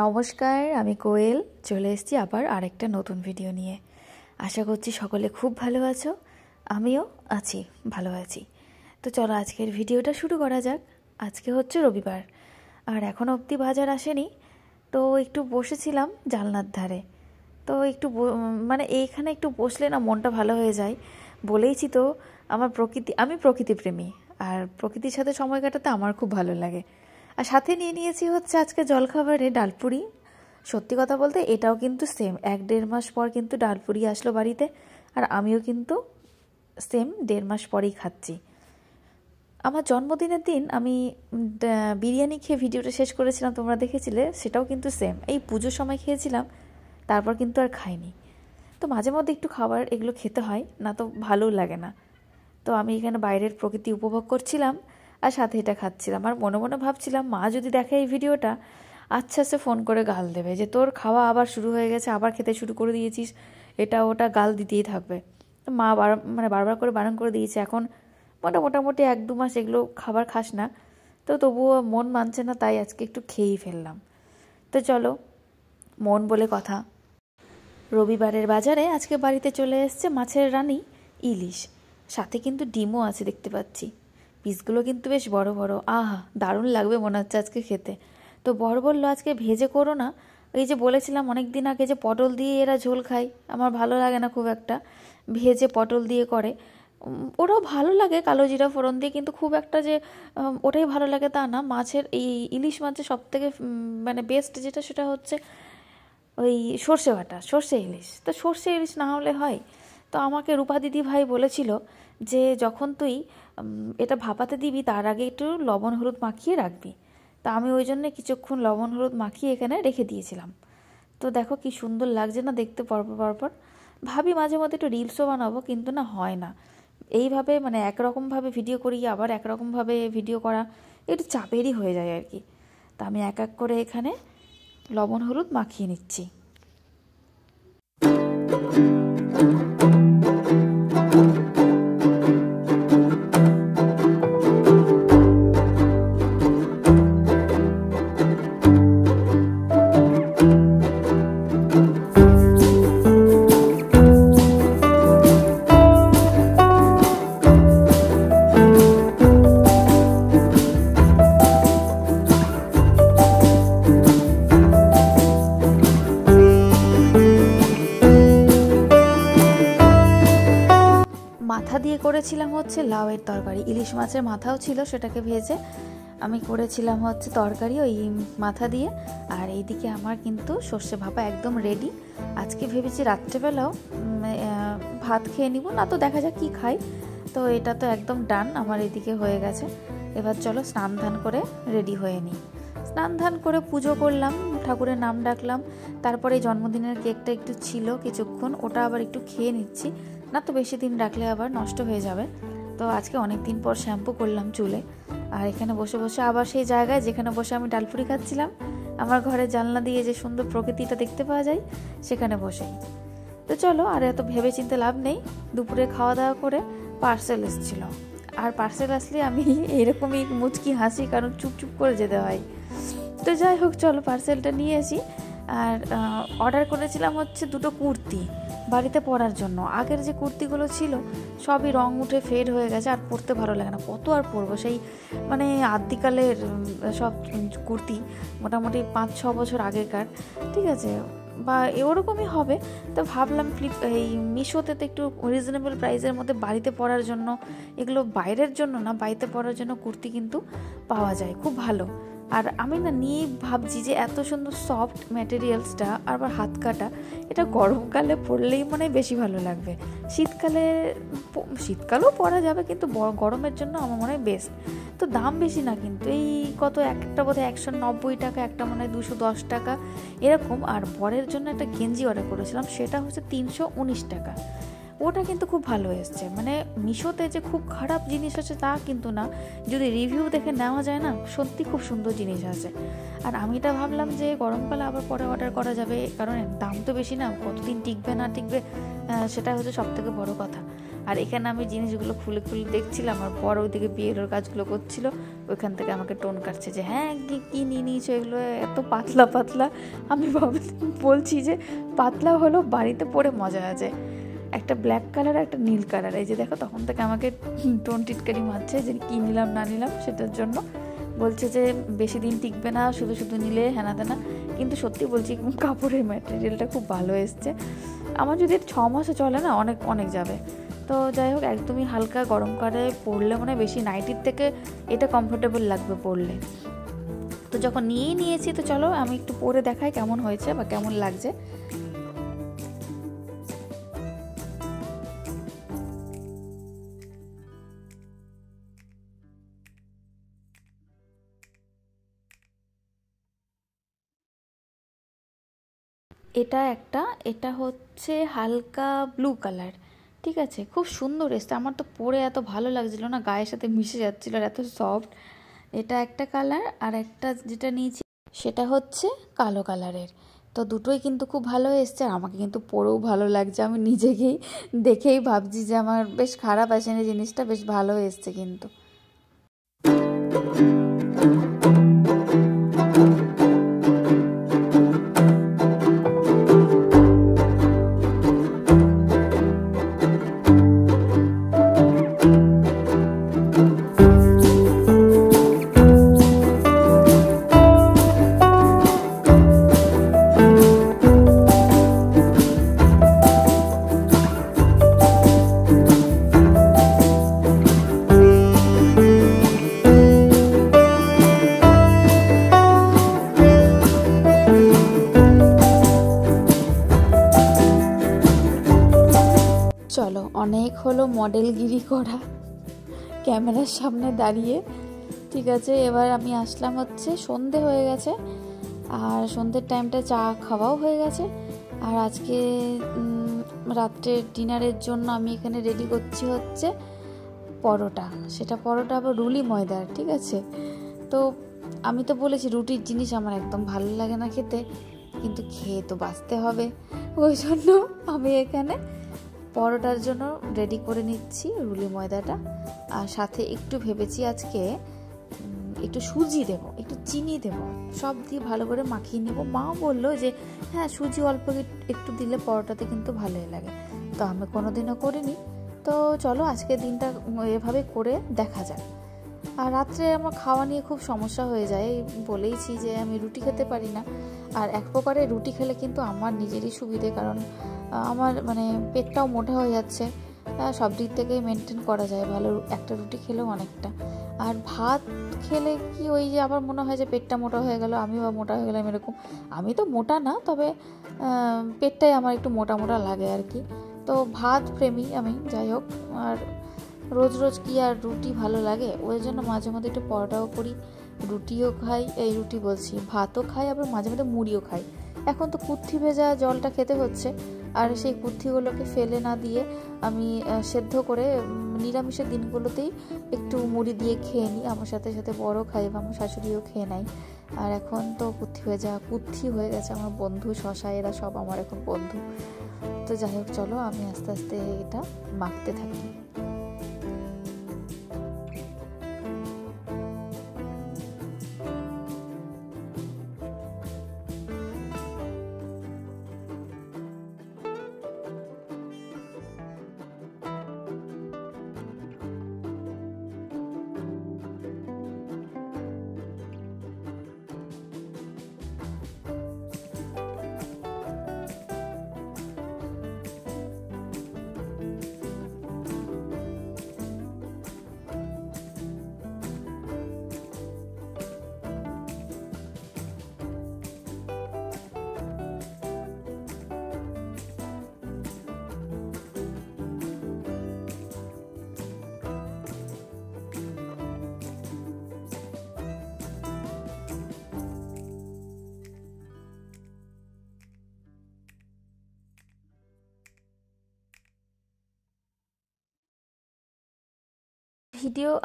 নমস্কার, আমি কোয়েল চলে এসেছি আবার আরেকটা নতুন ভিডিও নিয়ে। আশা করছি সকলে খুব ভালো আছো, আমিও আছি, ভালো আছি। তো চলো আজকের ভিডিওটা শুরু করা যাক। আজকে হচ্ছে রবিবার আর এখন অবধি বাজার আসেনি, তো একটু বসেছিলাম জানলার ধারে। তো একটু মানে এইখানে একটু বসলে না মনটা ভালো হয়ে যায়। বলেইছি তো আমি প্রকৃতিপ্রেমী, আর প্রকৃতির সাথে সময় কাটাতে আমার খুব ভালো লাগে। আর সাথে নিয়ে নিয়েছি হচ্ছে আজকে জলখাবারে ডালপুরি। সত্যি কথা বলতে এটাও কিন্তু সেম 1-1.5 মাস পর কিন্তু ডালপুরি আসলো বাড়িতে, আর আমিও কিন্তু সেম 1.5 মাস পরেই খাচ্ছি। আমার জন্মদিনের দিন আমি বিরিয়ানি খেয়ে ভিডিওটা শেষ করেছিলাম, তোমরা দেখেছিলে, সেটাও কিন্তু সেম এই পুজোর সময় খেয়েছিলাম, তারপর কিন্তু আর খাইনি। তো মাঝে মধ্যে একটু খাবার এগুলো খেতে হয়, না তো ভালোও লাগে না। তো আমি এখানে বাইরের প্রকৃতি উপভোগ করছিলাম আর সাথে এটা খাচ্ছিলাম, আর মনে মনে ভাবছিলাম মা যদি দেখে এই ভিডিওটা আচ্ছা সে ফোন করে গাল দেবে যে তোর খাওয়া আবার শুরু হয়ে গেছে, আবার খেতে শুরু করে দিয়েছিস, এটা ওটা গাল দিতেই থাকবে। তো মা বারবার করে বারণ করে দিয়েছে এখন মোটামুটি 1-2 মাস এগুলো খাবার খাস না। তো তবুও মন মানছে না, তাই আজকে একটু খেয়েই ফেললাম। তো চলো, মন বলে কথা, রবিবারের বাজারে আজকে বাড়িতে চলে এসছে মাছের রানী ইলিশ, সাথে কিন্তু ডিমও আছে দেখতে পাচ্ছি। পিসগুলো কিন্তু বেশ বড় বড়, আহা দারুণ লাগবে মনে হচ্ছে আজকে খেতে। তো বর বললো আজকে ভেজে করো না, এই যে বলেছিলাম অনেক দিন আগে যে পটল দিয়ে এরা ঝোল খায়, আমার ভালো লাগে না খুব একটা, ভেজে পটল দিয়ে করে। ওরাও ভালো লাগে কালো জিরা ফোড়ন দিয়ে, কিন্তু খুব একটা যে ওটাই ভালো লাগে তা না। মাছের এই ইলিশ মাছের সবথেকে মানে বেস্ট যেটা সেটা হচ্ছে ওই সর্ষে বাটা, সর্ষে ইলিশ। তো সর্ষে ইলিশ না হলে হয়? তো আমাকে রূপা দিদি ভাই বলেছিল যে যখন তুই এটা ভাপাতে দিবি তার আগে একটু লবণ হলুদ মাখিয়ে রাখবি। তা আমি ওই জন্য কিছুক্ষণ লবণ হলুদ মাখিয়ে এখানে রেখে দিয়েছিলাম। তো দেখো কি সুন্দর লাগছে না দেখতে পরপর। ভাবি মাঝে মধ্যে একটু রিলসও বানাবো, কিন্তু না হয় না। এইভাবে মানে একরকমভাবে ভিডিও করি আবার একরকমভাবে ভিডিও করা একটু চাপেরই হয়ে যায় আর কি। তা আমি এক এক করে এখানে লবণ হলুদ মাখিয়ে নিচ্ছি। মাথা দিয়ে করেছিলাম হচ্ছে লাউয়ের তরকারি, ইলিশ মাছের মাথাও ছিল, সেটাকে ভেজে আমি করেছিলাম হচ্ছে তরকারি ওই মাথা দিয়ে। আর এইদিকে আমার কিন্তু সর্ষে ভাপা একদম রেডি। আজকে ভেবেছি রাত্রেবেলাও ভাত খেয়ে নিব, না তো দেখা যাক কী খাই। তো এটা তো একদম ডান, আমার এদিকে হয়ে গেছে। এবার চলো স্নান ধান করে রেডি হয়ে নিই। স্নান ধান করে পুজো করলাম, ঠাকুরের নাম ডাকলাম, তারপরে জন্মদিনের কেকটা একটু ছিল কিছুক্ষণ, ওটা আবার একটু খেয়ে নিচ্ছি, না তো বেশি দিন রাখলে আবার নষ্ট হয়ে যাবে। তো আজকে অনেক দিন পর শ্যাম্পু করলাম চুলে, আর এখানে বসে বসে আবার সেই জায়গায় যেখানে বসে আমি ডালপুরি খাচ্ছিলাম, আমার ঘরের জানলা দিয়ে যে সুন্দর প্রকৃতিটা দেখতে পাওয়া যায় সেখানে বসেই। তো চলো আর এত ভেবে চিনতে লাভ নেই। দুপুরে খাওয়া দাওয়া করে পার্সেল এসেছিল, আর পার্সেল আসলে আমি এরকমই মুচকি হাসি, কারণ চুপচুপ করে যেতে হয়। তো যাই হোক চলো পার্সেলটা নিয়ে আসি। আর অর্ডার করেছিলাম হচ্ছে 2টো কুর্তি বাড়িতে পরার জন্য। আগের যে কুর্তিগুলো ছিল সবই রং উঠে ফেড হয়ে গেছে, আর পরতে ভালো লাগে না, কত আর পরবো সেই মানে আদিকালের সব কুর্তি, মোটামুটি 5-6 বছর আগেকার, ঠিক আছে, বা ওরকমই হবে। তো ভাবলাম এই মিশোতে তো একটু রিজনেবল প্রাইসের মধ্যে বাড়িতে পরার জন্য, এগুলো বাইরের জন্য না, বাড়িতে পরার জন্য কুর্তি কিন্তু পাওয়া যায় খুব ভালো। আর আমি না নিয়ে ভাবছি যে এত সুন্দর সফট ম্যাটেরিয়ালসটা আবার হাত কাটা, এটা গরমকালে পরলেই মনে হয় বেশি ভালো লাগবে। শীতকালেও পরা যাবে, কিন্তু গরমের জন্য আমার মনে হয় বেস্ট। তো দাম বেশি না কিন্তু, এই কত একটা বোধহয় 190 টাকা, একটা মনে হয় 210 টাকা এরকম। আর বরের জন্য একটা গেঞ্জি অর্ডার করেছিলাম, সেটা হচ্ছে 319 টাকা। ওটা কিন্তু খুব ভালো এসছে। মানে মিশোতে যে খুব খারাপ জিনিস আছে তা কিন্তু না, যদি রিভিউ দেখে নেওয়া যায় না, সত্যি খুব সুন্দর জিনিস আছে। আর আমি এটা ভাবলাম যে গরমকালে আবার পরে অর্ডার করা যাবে, কারণ দাম তো বেশি না, কতদিন টিকবে না টিকবে সেটা হচ্ছে সবথেকে বড় কথা। আর এখানে আমি জিনিসগুলো খুলে খুলে দেখছিলাম, আর বড় ওইদিকে বিয়ের কাজগুলো করছিল, ওইখান থেকে আমাকে টোন কাটছে যে হ্যাঁ কী নিয়ে নিয়েছো এগুলো, এত পাতলা পাতলা। আমি বলছি যে পাতলা হলো, বাড়িতে পরে মজা আছে। একটা ব্ল্যাক কালার, একটা নীল কালার, এই যে দেখো তখন থেকে আমাকে টোন টিটকারি মারছে যে কী নিলাম না নিলাম সেটার জন্য। বলছে যে বেশি দিন টিকবে না, শুধু শুধু নিলে হেনা দেনা। কিন্তু সত্যি বলছি কাপড়ের ম্যাটেরিয়ালটা খুব ভালো এসছে। আমার যদি 6 মাসে চলে না, অনেক অনেক যাবে। তো যাই হোক, একদমই হালকা গরমকালে পরলে মানে বেশি নাইটির থেকে এটা কমফোর্টেবল লাগবে পরলে। তো যখন নিয়েছি, তো চলো আমি একটু পরে দেখাই কেমন হয়েছে বা কেমন লাগছে। এটা হচ্ছে হালকা ব্লু কালার, ঠিক আছে, খুব সুন্দর এসছে। আমার তো পরে এত ভালো লাগছিল না, গায়ের সাথে মিশে যাচ্ছিল, আর এত সফট। এটা একটা কালার, আর একটা যেটা নিয়েছি সেটা হচ্ছে কালো কালারের। তো দুটোই কিন্তু খুব ভালো এসছে, আর আমাকে কিন্তু পরেও ভালো লাগছে। আমি নিজেকেই দেখেই ভাবছি যে আমার বেশ খারাপ আসেনি জিনিসটা, বেশ ভালো এসছে কিন্তু। চলো, অনেক হলো মডেলগিরি করা ক্যামেরার সামনে দাঁড়িয়ে, ঠিক আছে। এবার আমি আসলাম হচ্ছে, সন্ধে হয়ে গেছে, আর সন্ধ্যের টাইমটা চা খাওয়াও হয়ে গেছে। আর আজকে রাত্রের ডিনারের জন্য আমি এখানে রেডি করছি হচ্ছে পরোটা। সেটা পরোটা আবার রুলি ময়দার, ঠিক আছে। তো আমি তো বলেছি রুটির জিনিস আমার একদম ভালো লাগে না খেতে, কিন্তু খেয়ে তো বাঁচতে হবে, ওই জন্য আমি এখানে পরোটার জন্য রেডি করে নিচ্ছি রুলি ময়দাটা। আর সাথে একটু ভেবেছি আজকে একটু সুজি দেব, একটু চিনি দেব, সব দিয়ে ভালো করে মাখিয়ে নেব। মাও বললো যে হ্যাঁ সুজি অল্প একটু দিলে পরোটাতে কিন্তু ভালোই লাগে। তো আমি কোনোদিনও করিনি, তো চলো আজকে দিনটা এভাবে করে দেখা যাক। আর রাত্রে আমার খাওয়া নিয়ে খুব সমস্যা হয়ে যায়, বলেইছি যে আমি রুটি খেতে পারি না। আর এক প্রকারে রুটি খেলে কিন্তু আমার নিজেরই সুবিধে, কারণ আমার মানে পেটটাও মোটা হয়ে যাচ্ছে, সব দিক থেকেই মেনটেন করা যায় ভালো একটা রুটি খেলেও অনেকটা। আর ভাত খেলে কি ওই যে আবার মনে হয় যে পেটটা মোটা হয়ে গেল, আমি বা মোটা হয়ে গেলাম এরকম। আমি তো মোটা না, তবে পেটটাই আমার একটু মোটা মোটা লাগে আর কি। তো ভাত প্রেমী আমি, যাই হোক। আর রোজ রোজ কি আর রুটি ভালো লাগে, ওই জন্য মাঝে মধ্যে একটু পরোটাও করি, রুটিও খাই, এই রুটি বলছি ভাতও খাই, আবার মাঝে মধ্যে মুড়িও খাই। এখন তো কুর্থি ভেজা জলটা খেতে হচ্ছে, আর সেই কুর্থিগুলোকে ফেলে না দিয়ে আমি সেদ্ধ করে নিরামিষের দিনগুলোতেই একটু মুড়ি দিয়ে খেয়ে নিই। আমার সাথে সাথে বড় খাই বা আমার শাশুড়িও খেয়ে নেয়। আর এখন তো কুর্থি হয়ে গেছে আমার বন্ধু, শশা, এরা সব আমার এখন বন্ধু। তো যাই হোক, চলো আমি আস্তে আস্তে এটা মাখতে থাকি।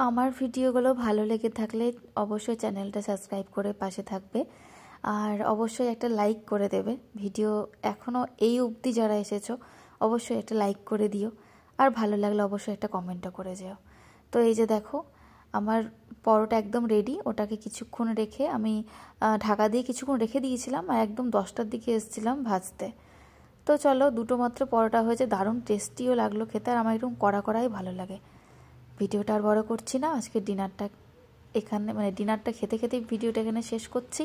আমার ভিডিওগুলো ভালো লেগে থাকলে অবশ্যই চ্যানেলটা সাবস্ক্রাইব করে পাশে থাকবে, আর অবশ্যই একটা লাইক করে দেবে। ভিডিও এখনও এই অবধি যারা এসেছো অবশ্যই একটা লাইক করে দিও, আর ভালো লাগলে অবশ্যই একটা কমেন্টও করে যেও। তো এই যে দেখো আমার পরোটা একদম রেডি। ওটাকে কিছুক্ষণ রেখে আমি ঢাকা দিয়ে কিছুক্ষণ রেখে দিয়েছিলাম, আর একদম 10টার দিকে এসেছিলাম ভাজতে। তো চলো, দুটো মাত্র পরোটা হয়েছে, দারুণ টেস্টিও লাগলো খেতে, আর আমার এরকম কড়া কড়াই ভালো লাগে। ভিডিওটা আর বড় করছি না, আজকে ডিনারটা এখানে ডিনারটা খেতে খেতেই ভিডিওটা এখানে শেষ করছি।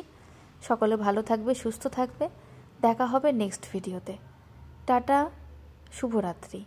সকলে ভালো থাকবে, সুস্থ থাকবে, দেখা হবে নেক্সট ভিডিওতে। টাটা, শুভরাত্রি।